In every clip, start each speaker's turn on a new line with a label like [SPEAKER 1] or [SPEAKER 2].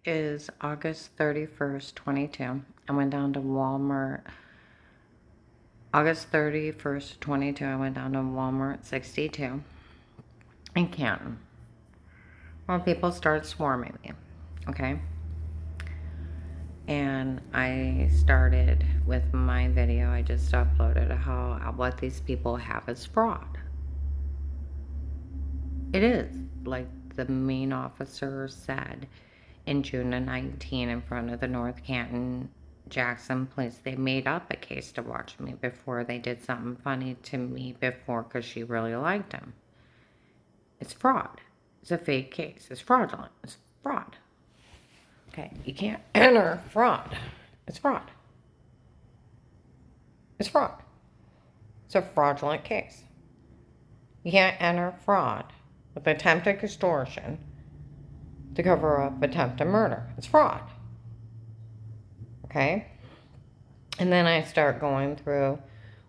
[SPEAKER 1] is August 31st, 22. I went down to Walmart. August 31st, 22, I went down to Walmart 62 in Canton. Well, people started swarming me, okay? And I started with my video I just uploaded how what these people have is fraud. It is. Like the main officer said in June of 19 in front of the North Canton Jackson Police, they made up a case to watch me before they did something funny to me before because she really liked him. It's fraud. It's a fake case. It's fraudulent. It's fraud. Okay, you can't enter fraud. It's fraud. It's fraud. It's a fraudulent case. You can't enter fraud with attempted extortion to cover up attempted murder. It's fraud. Okay? And then I start going through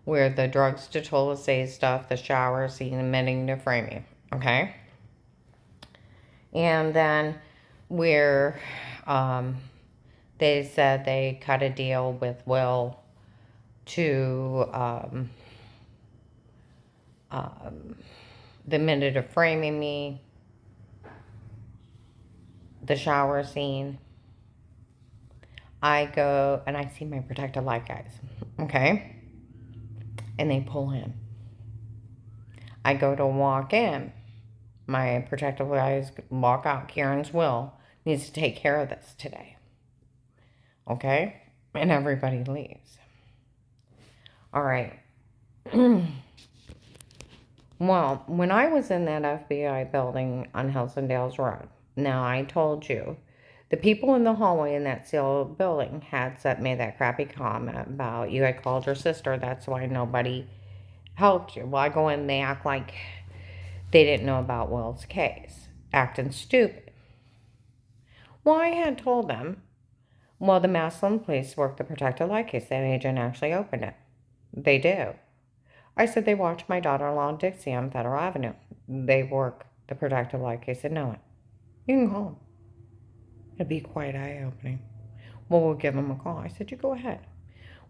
[SPEAKER 1] where the drugs to say stuff, the shower scene, admitting to framing. Okay? And then where they said they cut a deal with Will to the minute of framing me, the shower scene. I go and I see my protective light guys, okay? And they pull in. I go to walk in. My protective guys walk out. Karen's Will needs to take care of this today, okay? And everybody leaves. All right. Well, when I was in that FBI building on Helsingdales Road, now I told you, the people in the hallway in that sealed building had made that crappy comment about you had called your sister, that's why nobody helped you. Well, I go in, they act like they didn't know about Will's case, acting stupid. Well, I had told them, well, the Massillon police worked the protected light case. That agent actually opened it. They do. I said they watched my daughter-in-law Dixie on Federal Avenue. They work the protective light case and know it. You can call them. It'd be quite eye-opening. Well, we'll give them a call. I said, you go ahead.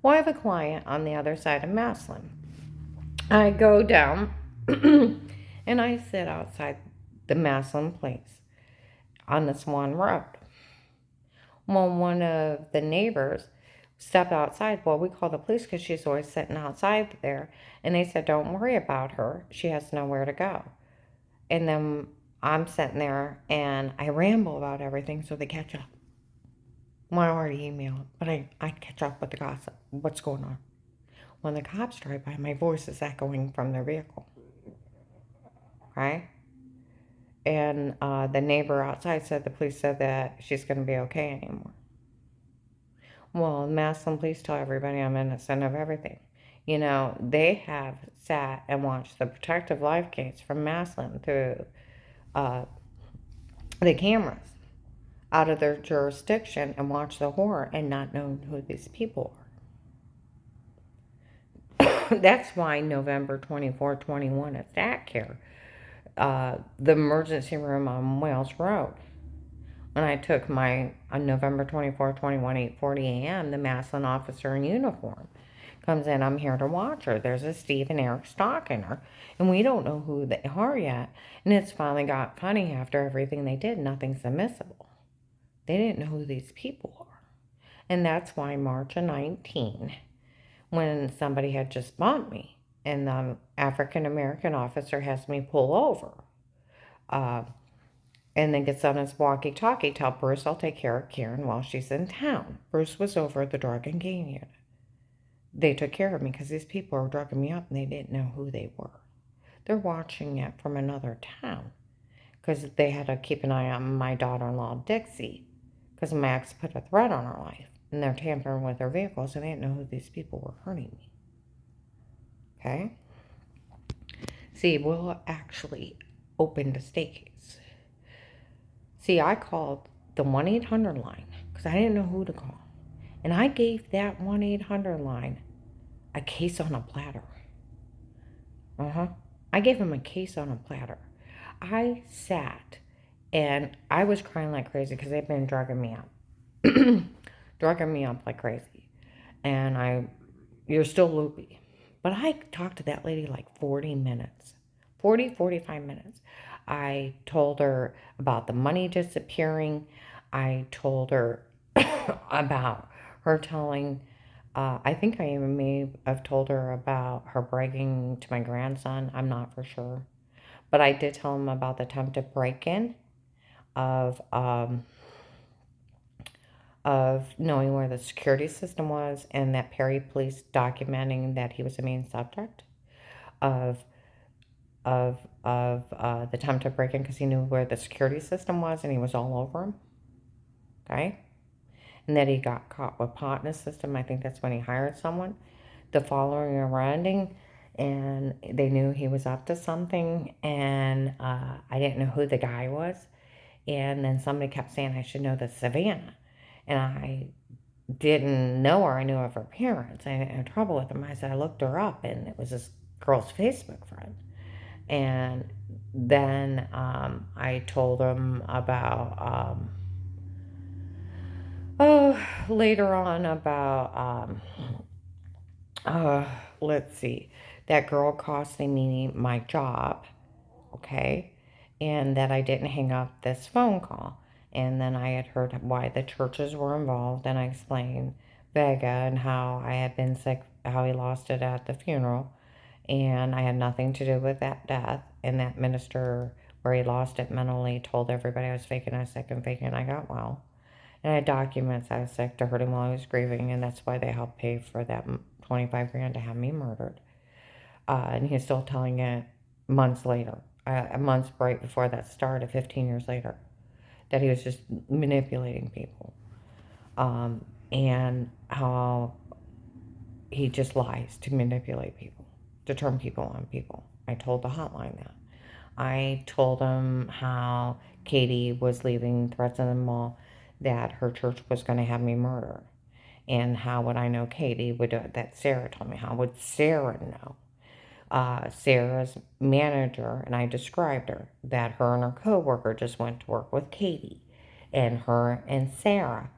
[SPEAKER 1] Well, I have a client on the other side of Massillon. I go down and I sit outside the Massillon place on the Swan Road. Well, one of the neighbors stepped outside. Well, we called the police because she's always sitting outside there. And they said, don't worry about her. She has nowhere to go. And then I'm sitting there and I ramble about everything so they catch up. Well, I already emailed, but I catch up with the gossip. What's going on? When the cops drive by, my voice is echoing from their vehicle. Okay? And the neighbor outside said the police said that she's going to be okay anymore. Well, Massillon police tell everybody I'm innocent of everything. You know, they have sat and watched the protective life case from Massillon through the cameras out of their jurisdiction and watched the horror and not known who these people are. That's why November 24, 21 at Stat Care, the emergency room on Wales Road. When I took my, on November 24, 21, 8:40 a.m., the Massillon officer in uniform comes in. I'm here to watch her. There's a Steve and Eric stalking her, and we don't know who they are yet. And it's finally got funny after everything they did. Nothing's admissible. They didn't know who these people are. And that's why March of 19, when somebody had just bumped me, and the African-American officer has me pull over, and then gets on his walkie-talkie, tell Bruce I'll take care of Karen while she's in town. Bruce was over at the drug and gang unit. They took care of me because these people were drugging me up and they didn't know who they were. They're watching it from another town because they had to keep an eye on my daughter-in-law, Dixie, because Max put a threat on her life. And they're tampering with her vehicles and they didn't know who these people were hurting me. Okay? See, Will actually opened a state case. See, I called the 1-800 line because I didn't know who to call. And I gave that 1-800 line a case on a platter. I gave him a case on a platter. I sat And I was crying like crazy because they've been drugging me up. Drugging me up like crazy. And you're still loopy. But I talked to that lady like 40 minutes, 45 minutes. I told her about the money disappearing. I told her about her telling, I think I even may have told her about her bragging to my grandson. I'm not for sure. But I did tell him about the attempted break in of, um, of knowing where the security system was and that Perry police documenting that he was the main subject of the attempted break-in because he knew where the security system was and he was all over him. Okay, and that he got caught with pot in his system. I think that's when he hired someone. The following surrounding, and they knew he was up to something, and I didn't know who the guy was. And then somebody kept saying I should know the Savannah, and I didn't know her. I knew of her parents. I had trouble with them. I said I looked her up, and it was this girl's Facebook friend. And then I told him about later on about uh, let's see, that girl costing me my job, okay, and that I didn't hang up this phone call. And then I had heard why the churches were involved, and I explained Vega and how I had been sick, how he lost it at the funeral, and I had nothing to do with that death. And that minister, where he lost it mentally, told everybody I was faking I was sick and faking I got well. And I had documents I was sick to hurt him while I was grieving, and that's why they helped pay for that 25 grand to have me murdered. And he's still telling it months later, months right before that started, 15 years later, that he was just manipulating people. And how he just lies to manipulate people, to turn people on people. I told the hotline that. I told him how Katie was leaving threats in the mall, that her church was going to have me murdered. And how would I know Katie would do it? That Sarah told me. How would Sarah know? Sarah's manager, and I described her, that her and her coworker just went to work with Katie. And her and Sarah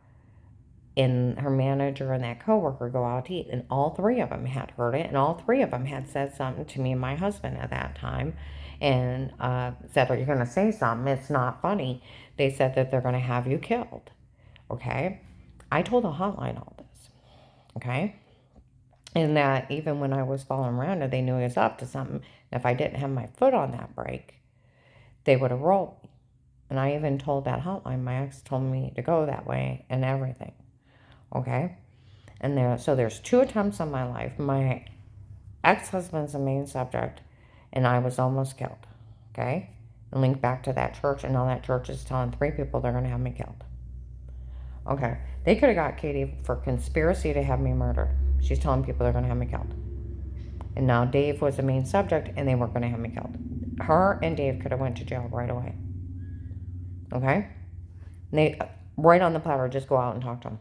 [SPEAKER 1] and her manager and that coworker go out to eat, and all three of them had heard it, and all three of them had said something to me and my husband at that time, and said, "Are you going to say something? It's not funny." They said that they're going to have you killed. Okay, I told the hotline all this. Okay, and that even when I was following around, they knew he was up to something. And if I didn't have my foot on that brake, they would have rolled me. And I even told that hotline, my ex told me to go that way and everything. Okay. And there's two attempts on my life. My ex-husband's the main subject, and I was almost killed. Okay? And link back to that church, and now that church is telling three people they're going to have me killed. Okay. They could have got Katie for conspiracy to have me murdered. She's telling people they're going to have me killed. And now Dave was the main subject, and they weren't going to have me killed. Her and Dave could have went to jail right away. Okay? And they, right on the platter, just go out and talk to them.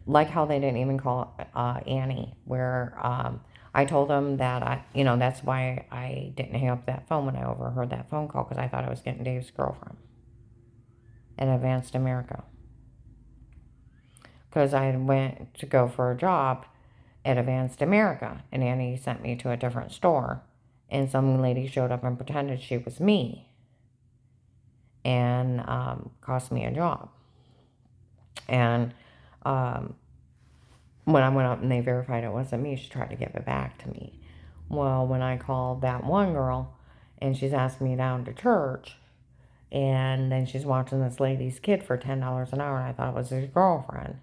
[SPEAKER 1] Like how they didn't even call Annie, where I told them that that's why I didn't hang up that phone when I overheard that phone call, because I thought I was getting Dave's girlfriend at Advanced America. Because I went to go for a job at Advanced America, and Annie sent me to a different store, and some lady showed up and pretended she was me, and cost me a job. And when I went up and they verified it wasn't me, she tried to give it back to me. Well, when I called that one girl and she's asking me down to church, and then she's watching this lady's kid for $10 an hour, and I thought it was his girlfriend.